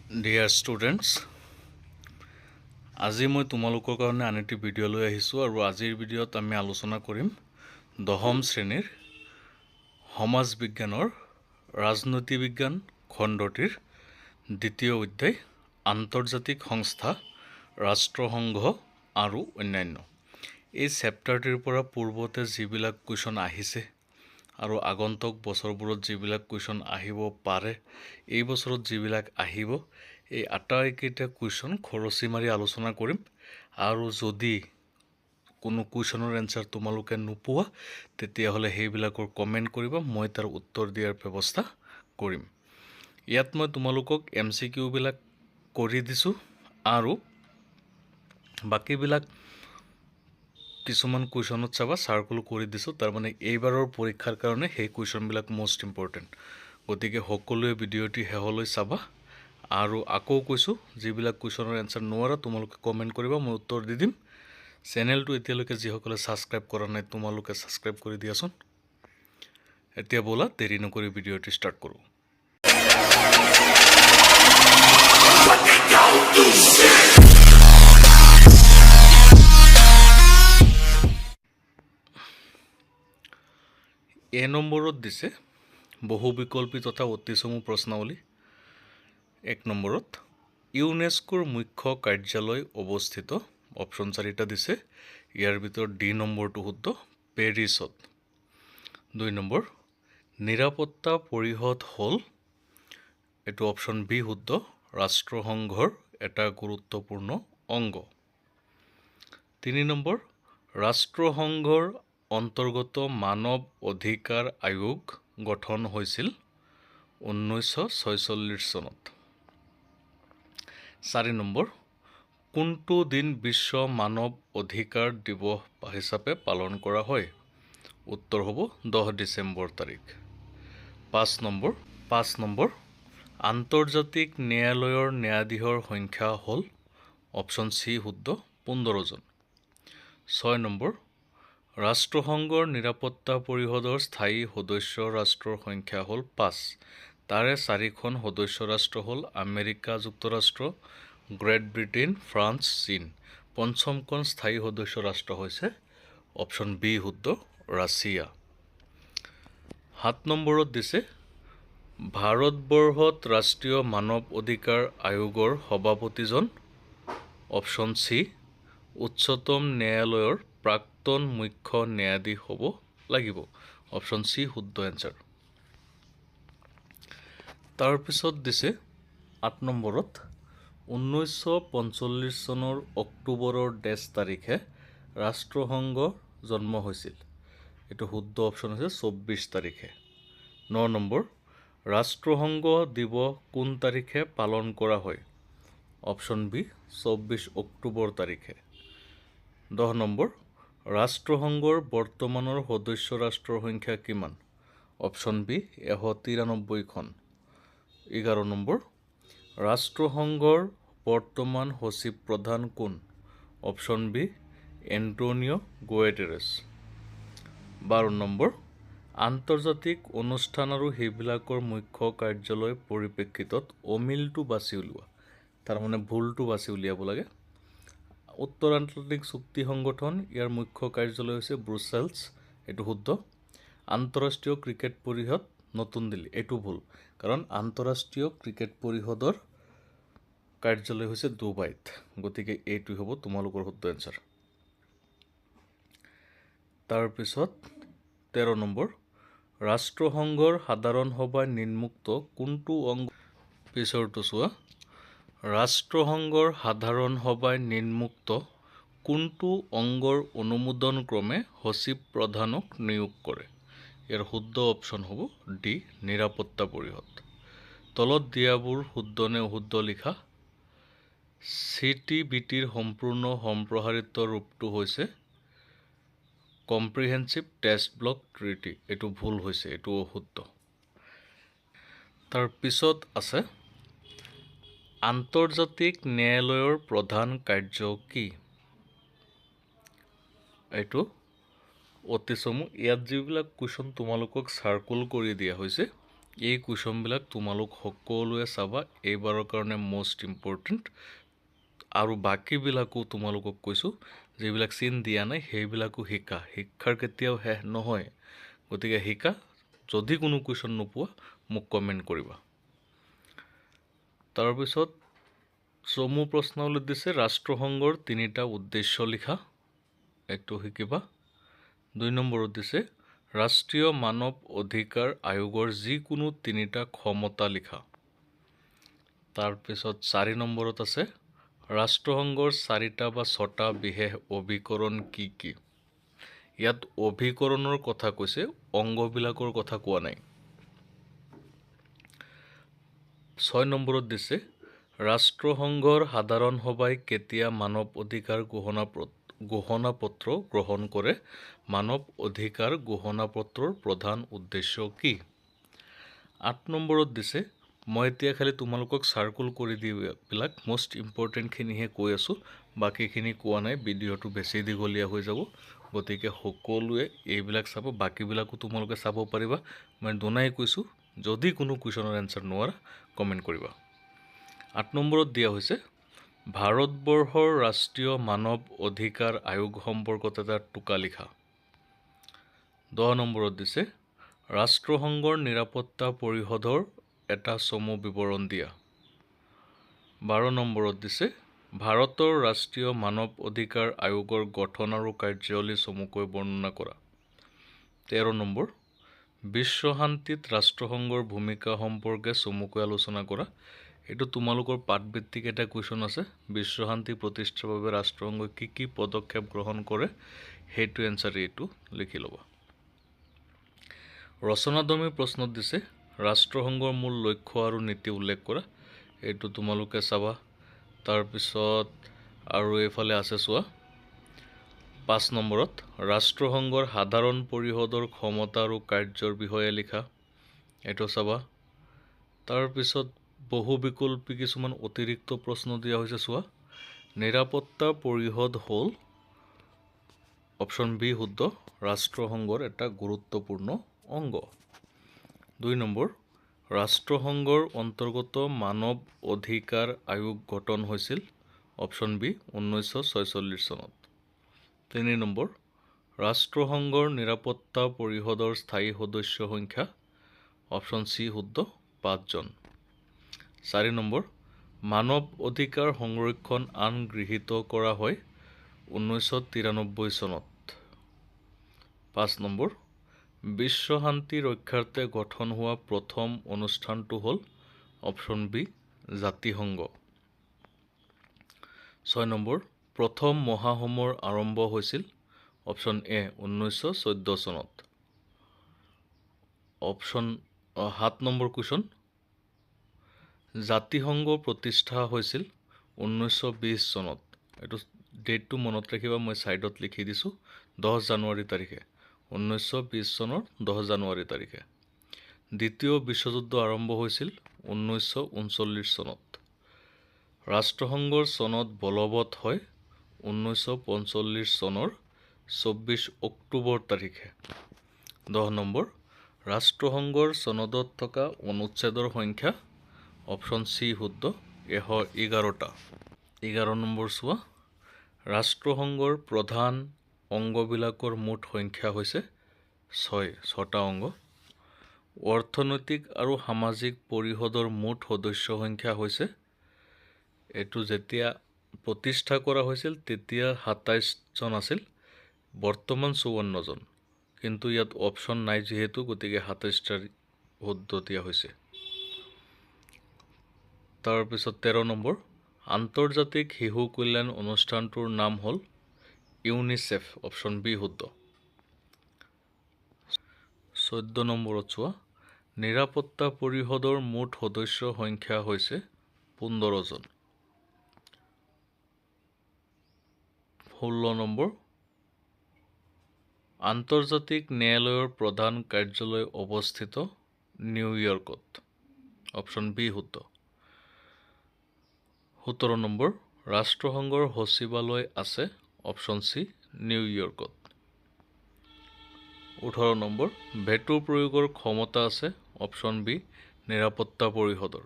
Dear students, আজি মই তোমালোকৰ কাৰণে আন এটি ভিডিঅ' লৈ আহিছোঁ আৰু আজিৰ ভিডিঅ'ত আমি আলোচনা কৰিম দশম শ্ৰেণীৰ সমাজ বিজ্ঞানৰ ৰাজনৈতিক বিজ্ঞান খণ্ডটিৰ দ্বিতীয় অধ্যায় আন্তৰ্জাতিক সংস্থা ৰাষ্ট্ৰসংঘ আৰু অন্যান্য। এই চেপ্টাৰটিৰ পৰা পূৰ্বতে যিবিলাক কুৱেশ্যন আহিছে আৰু আগন্তুক বছৰবোৰত যিবিলাক কুৱেশ্যন আহিব পাৰে, এই বছৰত যিবিলাক আহিব, এই আটাইকেইটা কুৱেশ্যন খৰচি মাৰি আলোচনা কৰিম। আৰু যদি কোনো কুৱেশ্যনৰ এনচাৰ তোমালোকে নোপোৱা তেতিয়াহ'লে সেইবিলাকৰ কমেণ্ট কৰিবা, মই তাৰ উত্তৰ দিয়াৰ ব্যৱস্থা কৰিম। ইয়াত মই তোমালোকক MCQ বিলাক কৰি দিছোঁ আৰু বাকীবিলাক কিছুমান কুৱেশ্যনত চাবা চাৰ্কুল কৰি দিছোঁ, তাৰমানে এইবাৰৰ পৰীক্ষাৰ কাৰণে সেই কুৱেশ্যনবিলাক মষ্ট ইম্পৰ্টেণ্ট। গতিকে সকলোৱে ভিডিঅ'টি শেষলৈ চাবা আৰু আকৌ কৈছোঁ, যিবিলাক কুৱেশ্যনৰ এনচাৰ নোৱাৰা তোমালোকে কমেণ্ট কৰিবা, মই উত্তৰ দি দিম। চেনেলটো এতিয়ালৈকে যিসকলে ছাবস্ক্ৰাইব কৰা নাই তোমালোকে ছাবস্ক্ৰাইব কৰি দিয়াচোন। এতিয়া ব'লা দেৰি নকৰি ভিডিঅ'টি ষ্টাৰ্ট কৰোঁ। নম্বৰত দিছে বহু বিকল্পী তথা অতিচমু প্ৰশ্নাৱলী। 1 নম্বৰত ইউনেস্কোৰ মুখ্য কাৰ্যালয় অৱস্থিত, অপশ্যন 4টা দিছে, ইয়াৰ ভিতৰত ডি নম্বৰটো শুদ্ধ, পেৰিছত। 2 নম্বৰ নিৰাপত্তা পৰিষদ হ'ল, এইটো অপশ্যন বি শুদ্ধ, ৰাষ্ট্ৰসংঘৰ এটা গুৰুত্বপূৰ্ণ অংগ। 3 নম্বৰ ৰাষ্ট্ৰসংঘৰ অন্তৰ্গত মানৱ অধিকাৰ আয়োগ গঠন হৈছিল 1946 চনত। 4 নম্বৰ কোনটো দিন বিশ্ব মানৱ অধিকাৰ দিৱস হিচাপে পালন কৰা হয়? উত্তৰ হ'ব 10 ডিচেম্বৰ তাৰিখ। 5 নম্বৰ আন্তৰ্জাতিক ন্যায়ালয়ৰ ন্যায়াধীশৰ সংখ্যা হ'ল, অপশ্যন চি শুদ্ধ, 15 জন। 6 নম্বৰ ৰাষ্ট্ৰসংঘৰ নিৰাপত্তা পৰিষদৰ স্থায়ী সদস্য ৰাষ্ট্ৰৰ সংখ্যা হ'ল 5, তাৰে 4খন সদস্য ৰাষ্ট্ৰ হ'ল আমেৰিকা যুক্তৰাষ্ট্ৰ, গ্ৰেট ব্ৰিটেইন, ফ্ৰান্স, চীন। 5মখন স্থায়ী সদস্য ৰাষ্ট্ৰ হৈছে অপশ্যন বি শুদ্ধ, ৰাছিয়া। 7 নম্বৰত দিছে ভাৰতবৰ্ষত ৰাষ্ট্ৰীয় মানৱ অধিকাৰ আয়োগৰ সভাপতিজন, অপশ্যন চি উচ্চতম ন্যায়ালয়ৰ প্ৰাক্তন মুখ্য ন্যায়াধীশ হ'ব লাগিব, অপশ্যন চি শুদ্ধ এনচাৰ। তাৰপিছত দিছে 8 নম্বৰত 1945 চনৰ অক্টোবৰৰ ডেছ তাৰিখে ৰাষ্ট্ৰসংঘ জন্ম হৈছিল, এইটো শুদ্ধ অপশ্যন হৈছে 24 তাৰিখে। 9 নম্বৰ ৰাষ্ট্ৰসংঘ দিৱস কোন তাৰিখে পালন কৰা হয়? অপশ্যন বি 24 অক্টোবৰ তাৰিখে। 10 নম্বৰ ৰাষ্ট্ৰসংঘৰ বৰ্তমানৰ সদস্য ৰাষ্ট্ৰৰ সংখ্যা কিমান? Option B 193খন। 11 নম্বৰ ৰাষ্ট্ৰসংঘৰ বৰ্তমান সচিব প্ৰধান কোন? Option B Antonio' Guterres. 12 নম্বৰ আন্তৰ্জাতিক অনুষ্ঠান আৰু সেইবিলাকৰ মুখ্য কাৰ্যালয় পৰিপ্ৰেক্ষিতত অমিলটো বাছি উলিওৱা, তাৰমানে ভুলটো বাছি উলিয়াব লাগে। উত্তৰ আটলাণ্টিক চুক্তি সংগঠন, ইয়াৰ মুখ্য কাৰ্যালয় হৈছে ব্ৰুছেলছ, এইটো শুদ্ধ। আন্তঃৰাষ্ট্ৰীয় ক্ৰিকেট পৰিষদ নতুন দিল্লী, এইটো ভুল, কাৰণ আন্তঃৰাষ্ট্ৰীয় ক্ৰিকেট পৰিষদৰ কাৰ্যালয় হৈছে ডুবাইত, গতিকে এইটো হ'ব তোমালোকৰ শুদ্ধ এনচাৰ। তাৰপিছত 13 নম্বৰ ৰাষ্ট্ৰসংঘৰ সাধাৰণ সভাই নিম্নোক্ত কোনটো অংগ, পিছৰটো চোৱা, ৰাষ্ট্ৰসংঘৰ সাধাৰণ সভাই নিম্নোক্ত কোনটো অংগৰ অনুমোদন ক্ৰমে সচিব প্ৰধানক নিয়োগ কৰে? ইয়াৰ শুদ্ধ অপশ্যন হ'ব ডি নিৰাপত্তা পৰিষদ। তলত দিয়াবোৰ শুদ্ধ নে অশুদ্ধ লিখা। CTBTৰ সম্পূৰ্ণ সম্প্ৰসাৰিত ৰূপটো হৈছে কম্প্ৰিহেনচিভ টেক্সট ব্লক ট্ৰিটি, এইটো ভুল হৈছে, এইটো অশুদ্ধ। তাৰপিছত আছে আন্তৰ্জাতিক ন্যায়ালয়ৰ প্ৰধান কাৰ্য কি? এইটো অতিচমু। ইয়াত যিবিলাক কুৱেশ্যন তোমালোকক চাৰ্কুল কৰি দিয়া হৈছে এই কুৱেশ্যনবিলাক তোমালোক সকলোৱে চাবা, এইবাৰৰ কাৰণে মোষ্ট ইম্পৰ্টেণ্ট। আৰু বাকীবিলাকো তোমালোকক কৈছোঁ, যিবিলাক চিন দিয়া নাই সেইবিলাকো শিকা। শিক্ষাৰ কেতিয়াও শেষ নহয়, গতিকে শিকা। যদি কোনো কুৱেশ্যন নোপোৱা মোক কমেণ্ট কৰিবা। তাৰপিছত চমু প্ৰশ্নাৱলীত দিছে ৰাষ্ট্ৰসংঘৰ 3টা উদ্দেশ্য লিখা, এইটো শিকিবা। 2 নম্বৰত দিছে ৰাষ্ট্ৰীয় মানৱ অধিকাৰ আয়োগৰ যিকোনো 3টা ক্ষমতা লিখা। তাৰপিছত 4 নম্বৰত আছে ৰাষ্ট্ৰসংঘৰ 4টা বা 6টা বিশেষ অভিকৰণ কি কি। ইয়াত অভিকৰণৰ কথা কৈছে, অংগবিলাকৰ কথা কোৱা নাই। 6 নম্বৰত দিছে ৰাষ্ট্ৰসংঘৰ সাধাৰণ সভাই কেতিয়া মানৱ অধিকাৰ ঘোষণাপত্ৰ গ্ৰহণ কৰে। মানৱ অধিকাৰ ঘোষণাপত্ৰৰ প্ৰধান উদ্দেশ্য কি। 8 নম্বৰত দিছে, মই এতিয়া খালি তোমালোকক চাৰ্কুল কৰি দিবিলাক মোষ্ট ইম্পৰ্টেণ্টখিনিহে কৈ আছোঁ, বাকীখিনি কোৱা নাই। ভিডিঅ'টো বেছি দীঘলীয়া হৈ যাব, গতিকে সকলোৱে এইবিলাক চাব। বাকীবিলাকো তোমালোকে চাব পাৰিবা। মই দুনাই কৈছোঁ, যদি কোনো কুৱেশ্যনৰ এনচাৰ নোৱাৰা কমেণ্ট কৰিবা। 8 নম্বৰত দিয়া হৈছে ভাৰতবৰ্ষৰ ৰাষ্ট্ৰীয় মানৱ অধিকাৰ আয়োগ সম্পৰ্কত এটা টোকা লিখা। 10 নম্বৰত দিছে ৰাষ্ট্ৰসংঘৰ নিৰাপত্তা পৰিষদৰ এটা চমু বিৱৰণ দিয়া। 12 নম্বৰত দিছে ভাৰতৰ ৰাষ্ট্ৰীয় মানৱ অধিকাৰ আয়োগৰ গঠন আৰু কাৰ্যাৱলী চমুকৈ বৰ্ণনা কৰা। 13 নম্বৰ বিশ্ব শান্তিত ৰাষ্ট্ৰসংঘৰ ভূমিকা সম্পৰ্কে চমুকৈ আলোচনা কৰা। এইটো তোমালোকৰ পাঠভিত্তিক এটা কুৱেশ্যন আছে। বিশ্ব শান্তি প্ৰতিষ্ঠাৰ বাবে ৰাষ্ট্ৰসংঘই কি কি পদক্ষেপ গ্ৰহণ কৰে, সেইটো এনচাৰ এইটো লিখি ল'বা। ৰচনাধৰ্মী প্ৰশ্নত দিছে ৰাষ্ট্ৰসংঘৰ মূল লক্ষ্য আৰু নীতি উল্লেখ কৰা। এইটো তোমালোকে চাবা। তাৰপিছত আৰু এইফালে আছে চোৱা 5 নম্বৰত ৰাষ্ট্ৰসংঘৰ সাধাৰণ পৰিষদৰ ক্ষমতা আৰু কাৰ্যৰ বিষয়ে লিখা, এইটো চাবা। তাৰপিছত বহু বিকল্পী কিছুমান অতিৰিক্ত প্ৰশ্ন দিয়া হৈছে চোৱা। নিৰাপত্তা পৰিষদ হ'ল অপশ্যন বি শুদ্ধ, ৰাষ্ট্ৰসংঘৰ এটা গুৰুত্বপূৰ্ণ অংগ। 2 নম্বৰ ৰাষ্ট্ৰসংঘৰ অন্তৰ্গত মানৱ অধিকাৰ আয়োগ গঠন হৈছিল, অপশ্যন বি 1946 চনত। 3 নম্বৰ ৰাষ্ট্ৰসংঘৰ নিৰাপত্তা পৰিষদৰ স্থায়ী সদস্য সংখ্যা, অপশ্যন চি শুদ্ধ 5 জন। 4 নম্বৰ মানৱ অধিকাৰ সংৰক্ষণ আইন গৃহীত কৰা হয় 1993 চনত। 5 নম্বৰ বিশ্ব শান্তি ৰক্ষাৰ্থে গঠন হোৱা প্ৰথম অনুষ্ঠানটো হ'ল অপশ্যন বি জাতিসংঘ। 6 নম্বৰ প্ৰথম মহাসমৰ আৰম্ভ হৈছিল, অপশ্যন এ 1914 চনত। 7 নম্বৰ কুৱেশ্যন জাতিসংঘ প্ৰতিষ্ঠা হৈছিল 1920 চনত। এইটো ডেটটো মনত ৰাখিবা, মই ছাইডত লিখি দিছোঁ 10 জানুৱাৰী তাৰিখে, 1920 চনৰ 10 জানুৱাৰী তাৰিখে। দ্বিতীয় বিশ্বযুদ্ধ আৰম্ভ হৈছিল 1939 চনত। ৰাষ্ট্ৰসংঘৰ চনত বলবৎ হয় 1945 চনৰ 24 অক্টোবৰ তাৰিখে। 10 নম্বৰ ৰাষ্ট্ৰসংঘৰ চনদত থকা অনুচ্ছেদৰ সংখ্যা, অপশ্যন চি শুদ্ধ 111টা। 11 নম্বৰ চোৱা ৰাষ্ট্ৰসংঘৰ প্ৰধান অংগবিলাকৰ মুঠ সংখ্যা হৈছে 6টা অংগ। অৰ্থনৈতিক আৰু সামাজিক পৰিষদৰ মুঠ সদস্য সংখ্যা হৈছে, এইটো যেতিয়া প্ৰতিষ্ঠা কৰা হৈছিল তেতিয়া 27 জন আছিল, বৰ্তমান 54 জন, কিন্তু ইয়াত অপশ্যন নাই যিহেতু, গতিকে 27টা শুদ্ধ দিয়া হৈছে। তাৰপিছত 13 নম্বৰ আন্তৰ্জাতিক শিশু কল্যাণ অনুষ্ঠানটোৰ নাম হ'ল ইউনিচেফ, অপশ্যন বি শুদ্ধ। 14 নম্বৰত চোৱা নিৰাপত্তা পৰিষদৰ মুঠ সদস্য সংখ্যা হৈছে 15 জন। 16 নম্বৰ আন্তৰ্জাতিক ন্যায়ালয়ৰ প্ৰধান কাৰ্যালয় অৱস্থিত নিউয়ৰ্কত, অপশ্যন বি শুদ্ধ। 17 নম্বৰ ৰাষ্ট্ৰসংঘৰ সচিবালয় আছে, অপশ্যন চি নিউয়ৰ্কত। 18 নম্বৰ ভেটো প্ৰয়োগৰ ক্ষমতা আছে, অপশ্যন বি নিৰাপত্তা পৰিষদৰ।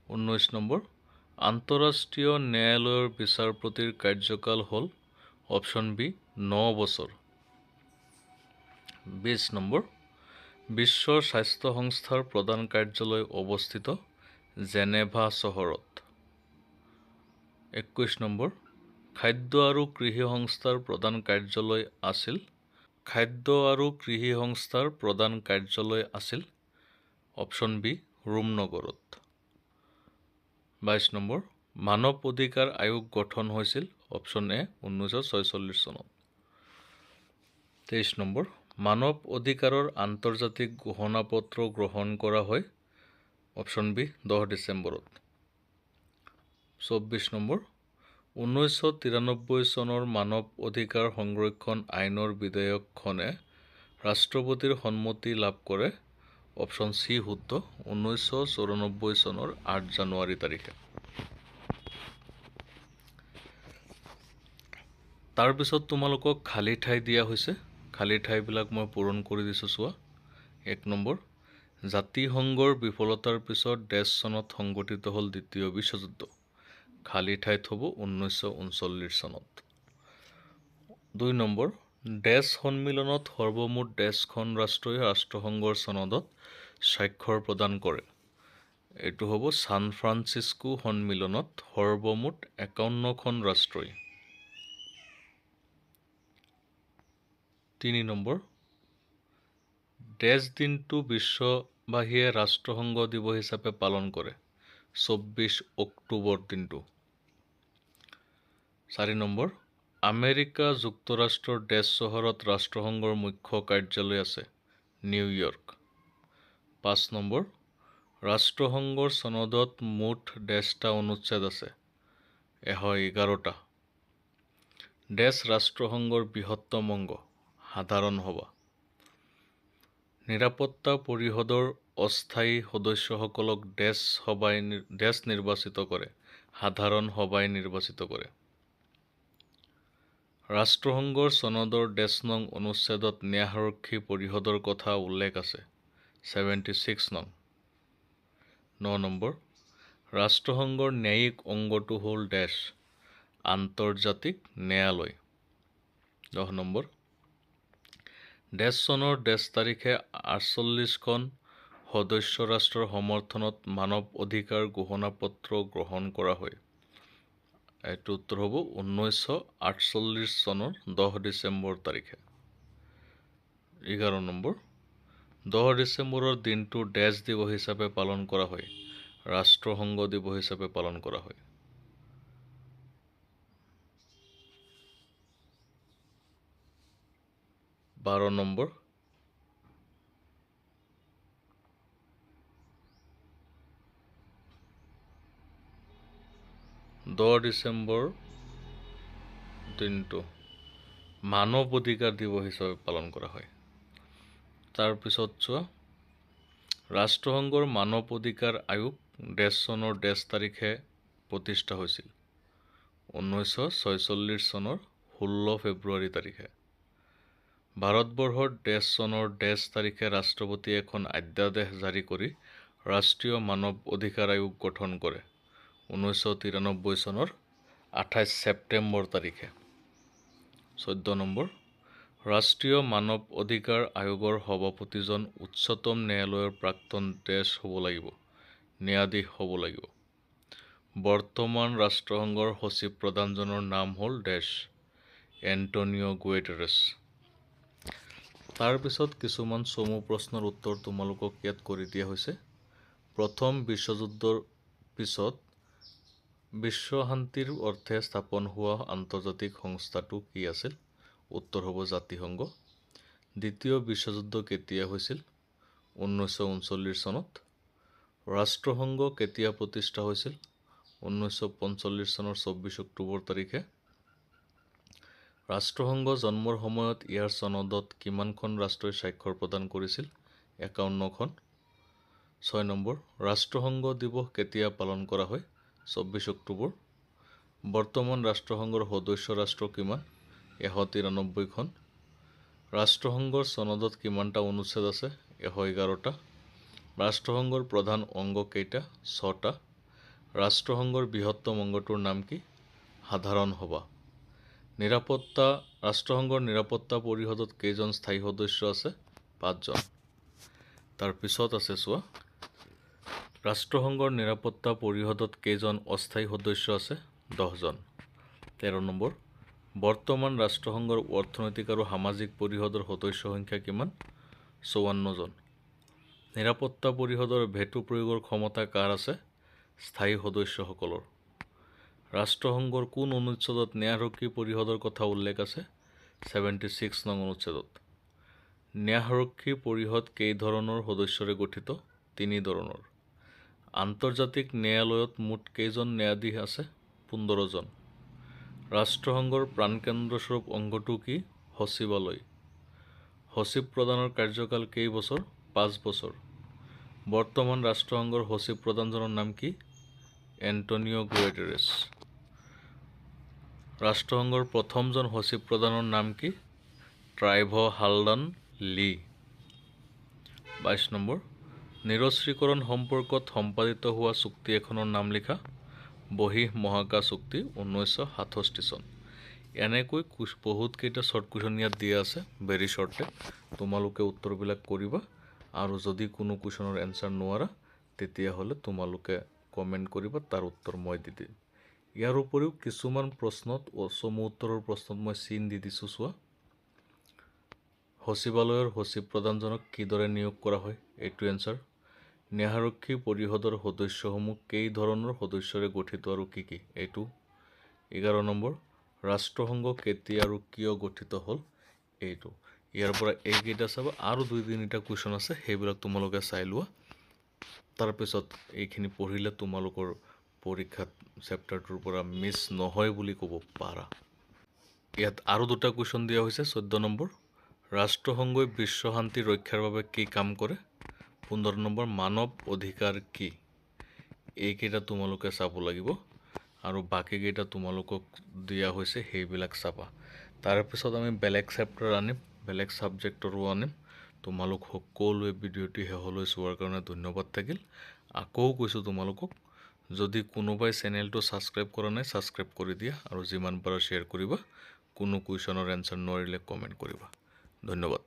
19 নম্বৰ আন্তঃৰাষ্ট্ৰীয় ন্যায়ালয়ৰ বিচাৰপতিৰ কাৰ্যকাল হ'ল অপশ্যন বি 9 বছৰ। 20 নম্বৰ বিশ্ব স্বাস্থ্য সংস্থাৰ প্ৰধান কাৰ্যালয় অৱস্থিত জেনেভা চহৰত। 21 নম্বৰ খাদ্য আৰু কৃষি সংস্থাৰ প্ৰধান কাৰ্যালয় আছিল অপশ্যন বি ৰোম নগৰত। 22 নম্বৰ মানৱ অধিকাৰ আয়োগ গঠন হৈছিল অপশ্যন এ 1946 চনত। 23 নম্বৰ মানৱ অধিকাৰৰ আন্তৰ্জাতিক ঘোষণাপত্ৰ গ্ৰহণ কৰা হয় অপশ্যন বি 10 ডিচেম্বৰত। 24 নম্বৰ 1993 চনৰ মানৱ অধিকাৰ সংৰক্ষণ আইনৰ বিধেয়কখনে ৰাষ্ট্ৰপতিৰ সন্মতি লাভ কৰে অপশ্যন চি শুদ্ধ 1994 চনৰ 8 জানুৱাৰী তাৰিখে। তাৰপিছত তোমালোকক খালী ঠাই দিয়া হৈছে, খালী ঠাইবিলাক মই পূৰণ কৰি দিছোঁ চোৱা। 1 নম্বৰ জাতিসংঘৰ বিফলতাৰ পিছত ডেছ চনত সংগঠিত হ'ল দ্বিতীয় বিশ্বযুদ্ধ, খালী ঠাইত হ'ব 1939 চনত। 2 নম্বৰ ডেছ সন্মিলনত সৰ্বমুঠ ডেছখন ৰাষ্ট্ৰই ৰাষ্ট্ৰসংঘৰ চনদত স্বাক্ষৰ প্ৰদান কৰে, এইটো হ'ব ছান ফ্ৰান্সিস্কো সন্মিলনত সৰ্বমুঠ 51খন ৰাষ্ট্ৰই। 3 নম্বৰ ডেছ দিনটো বিশ্ববাসীয়ে ৰাষ্ট্ৰসংঘ দিৱস হিচাপে পালন কৰে 24 অক্টোবৰ দিনটো। 4 নম্বৰ আমেৰিকা যুক্তৰাষ্ট্ৰৰ ডেছ চহৰত ৰাষ্ট্ৰসংঘৰ মুখ্য কাৰ্যালয় আছে নিউয়ৰ্ক। 5 নম্বৰ ৰাষ্ট্ৰসংঘৰ চনদত মুঠ ডেছটা অনুচ্ছেদ আছে 111টা। ডেছ ৰাষ্ট্ৰসংঘৰ বৃহত্তম অংগ সাধাৰণ সভা। নিৰাপত্তা পৰিষদৰ অস্থায়ী সদস্যসকলক ডেছ নিৰ্বাচিত কৰে, সাধাৰণ সভাই নিৰ্বাচিত কৰে। ৰাষ্ট্ৰসংঘৰ চনদৰ ডেছ নং অনুচ্ছেদত ন্যায়াৰক্ষী পৰিষদৰ কথা উল্লেখ আছে 76 নং। 9 নম্বৰ ৰাষ্ট্ৰসংঘৰ ন্যায়িক অংগটো হ'ল ডেছ আন্তৰ্জাতিক ন্যায়ালয়। 10 নম্বৰ ডেছ চনৰ ডেছ তাৰিখে 48খন সদস্য ৰাষ্ট্ৰৰ সমৰ্থনত মানৱ অধিকাৰ ঘোষণাপত্ৰ গ্ৰহণ কৰা হয়, এইটো উত্তৰ হ'ব 1948 চনৰ 10 ডিচেম্বৰ তাৰিখে। 11 নম্বৰ 10 ডিচেম্বৰৰ দিনটো ডেছ দিৱস হিচাপে পালন কৰা হয়, ৰাষ্ট্ৰসংঘ দিৱস হিচাপে পালন কৰা হয়। 12 নম্বৰ 10 ডিচেম্বৰ দিনটো মানৱ অধিকাৰ দিৱস হিচাপে পালন কৰা হয়। তাৰপিছত চোৱা ৰাষ্ট্ৰসংঘৰ মানৱ অধিকাৰ আয়োগ ডেছ চনৰ ডেছ তাৰিখে প্ৰতিষ্ঠা হৈছিল 1946 চনৰ 16 ফেব্ৰুৱাৰী তাৰিখে। ভাৰতবৰ্ষৰ ডেছ চনৰ ডেছ তাৰিখে ৰাষ্ট্ৰপতিয়ে এখন অধ্যাদেশ জাৰি কৰি ৰাষ্ট্ৰীয় মানৱ অধিকাৰ আয়োগ গঠন কৰে 1993 চনৰ 28 ছেপ্টেম্বৰ তাৰিখে। 14 নম্বৰ ৰাষ্ট্ৰীয় মানৱ অধিকাৰ আয়োগৰ সভাপতিজন উচ্চতম ন্যায়ালয়ৰ প্ৰাক্তন ন্যায়াধীশ হ'ব লাগিব। বৰ্তমান ৰাষ্ট্ৰসংঘৰ সচিব প্ৰধানজনৰ নাম হ'ল এণ্টনিঅ' গুটেৰেছ। তাৰপিছত কিছুমান চমু প্ৰশ্নৰ উত্তৰ তোমালোকক ইয়াত কৰি দিয়া হৈছে। প্ৰথম বিশ্বযুদ্ধৰ পিছত বিশ্ব শান্তিৰ অৰ্থে স্থাপন হোৱা আন্তৰ্জাতিক সংস্থাটো কি আছিল? উত্তৰ হ'ব জাতিসংঘ। দ্বিতীয় বিশ্বযুদ্ধ কেতিয়া হৈছিল? 1939 চনত। ৰাষ্ট্ৰসংঘ কেতিয়া প্ৰতিষ্ঠা হৈছিল? 1945 চনৰ 24 অক্টোবৰ তাৰিখে। ৰাষ্ট্ৰসংঘ জন্মৰ সময়ত ইয়াৰ চনদত কিমানখন ৰাষ্ট্ৰই স্বাক্ষৰ প্ৰদান কৰিছিল? 51খন। 6 নম্বৰ ৰাষ্ট্ৰসংঘ দিৱস কেতিয়া পালন কৰা হয়? 24 অক্টোবৰ। বৰ্তমান ৰাষ্ট্ৰসংঘৰ সদস্য ৰাষ্ট্ৰ কিমান? 193খন। ৰাষ্ট্ৰসংঘৰ চনদত কিমানটা অনুচ্ছেদ আছে? 111টা ৰাষ্ট্ৰসংঘৰ প্ৰধান অংগ কেইটা 6টা ৰাষ্ট্ৰসংঘৰ বৃহত্তম অংগটোৰ নাম কি সাধাৰণ সভা ৰাষ্ট্ৰসংঘৰ নিৰাপত্তা পৰিষদত কেইজন স্থায়ী সদস্য আছে 5জন তাৰ পিছত আছে চোৱা ৰাষ্ট্ৰসংঘৰ নিৰাপত্তা পৰিষদত কেইজন অস্থায়ী সদস্য আছে 10জন 13 নম্বৰ বৰ্তমান ৰাষ্ট্ৰসংঘৰ অৰ্থনৈতিক আৰু সামাজিক পৰিষদৰ সদস্য সংখ্যা কিমান 54জন নিৰাপত্তা পৰিষদৰ ভেটো প্ৰয়োগৰ ক্ষমতা কাৰ আছে স্থায়ী সদস্যসকলৰ ৰাষ্ট্ৰসংঘৰ কোন অনুচ্ছেদত ন্যায়াৰক্ষী পৰিষদৰ কথা উল্লেখ আছে 76 নং অনুচ্ছেদত ন্যায়াৰক্ষী পৰিষদ কেই ধৰণৰ সদস্যৰে গঠিত 3 ধৰণৰ আন্তৰ্জাতিক ন্যায়ালয়ত মুঠ কেইজন ন্যায়াধীশ আছে 15জন ৰাষ্ট্ৰসংঘৰ প্ৰাণকেন্দ্ৰস্বৰূপ অংগটো কি সচিবালয় সচিব প্ৰধানৰ কাৰ্যকাল কেই বছৰ 5 বছৰ বৰ্তমান ৰাষ্ট্ৰসংঘৰ সচিব প্ৰধানজনৰ নাম কি এন্টনিও গুটেৰেছ ৰাষ্ট্ৰসংঘৰ প্ৰথমজন সচিব প্ৰধানৰ নাম কি ট্ৰাইভ হালডান লি 22 নম্বৰ নিৰস্ত্ৰীকৰণ সম্পৰ্কত সম্পাদিত হোৱা চুক্তি এখনৰ নাম লিখা বহিঃ মহাকাশ চুক্তি 1967 চন এনেকৈ বহুত কেইটা শৰ্ট কুৱেশ্যন ইয়াত দিয়া আছে ভেৰি শৰ্টে তোমালোকে উত্তৰবিলাক কৰিবা আৰু যদি কোনো কুৱেশ্যনৰ এনসাৰ নোৱাৰা তেতিয়াহ'লে তোমালোকে কমেন্ট কৰিবা তাৰ উত্তৰ মই দি দিম ইয়াৰ উপৰিও কিছুমান প্ৰশ্নত চমু উত্তৰৰ প্ৰশ্নত মই চিন দি দিছো চোৱা সচিবালয়ৰ সচিব প্ৰধানজনক কিদৰে নিয়োগ কৰা হয় এইটো এনসাৰ ন্যায়াৰক্ষী পৰিষদৰ সদস্যসমূহ কেই ধৰণৰ সদস্যৰে গঠিত আৰু কি কি এইটো 11 নম্বৰ ৰাষ্ট্ৰসংঘ কেতিয়া আৰু কিয় গঠিত হ'ল এইটো ইয়াৰ পৰা এইকেইটা চাবা আৰু 2-3টা কুৱেশ্যন আছে সেইবিলাক তোমালোকে চাই লোৱা তাৰ পিছত এইখিনি পঢ়িলে তোমালোকৰ পৰীক্ষাত চেপ্টাৰটোৰ পৰা মিছ নহয় বুলি ক'ব পাৰা ইয়াত আৰু দুটা কুৱেশ্যন দিয়া হৈছে 14 নম্বৰ ৰাষ্ট্ৰসংঘই বিশ্ব শান্তি ৰক্ষাৰ বাবে কি কাম কৰে 15 নম্বৰ মানৱ অধিকাৰ কি এইকেইটা তোমালোকে চাব লাগিব আৰু বাকি কেইটা তোমালোকক দিয়া হৈছে সেইবিলাক চাবা তাৰ পিছত আমি বেলেগ চেপ্টাৰ আনিম বেলেগ সাবজেক্টৰো আনিম তোমালোক সকলোৱে ভিডিঅ'টি শেষলৈ চোৱাৰ কাৰণে ধন্যবাদ থাকিল আকৌ কৈছো তোমালোকক যদি কোনোবাই চেনেলটো সাবস্ক্ৰাইব কৰা নাই সাবস্ক্ৰাইব কৰি দিয়া আৰু যিমান পাৰা শেয়াৰ কৰিবা কোনো কুৱেশ্যনৰ এনসাৰ নোৱাৰিলে কমেন্ট কৰিবা ধন্যবাদ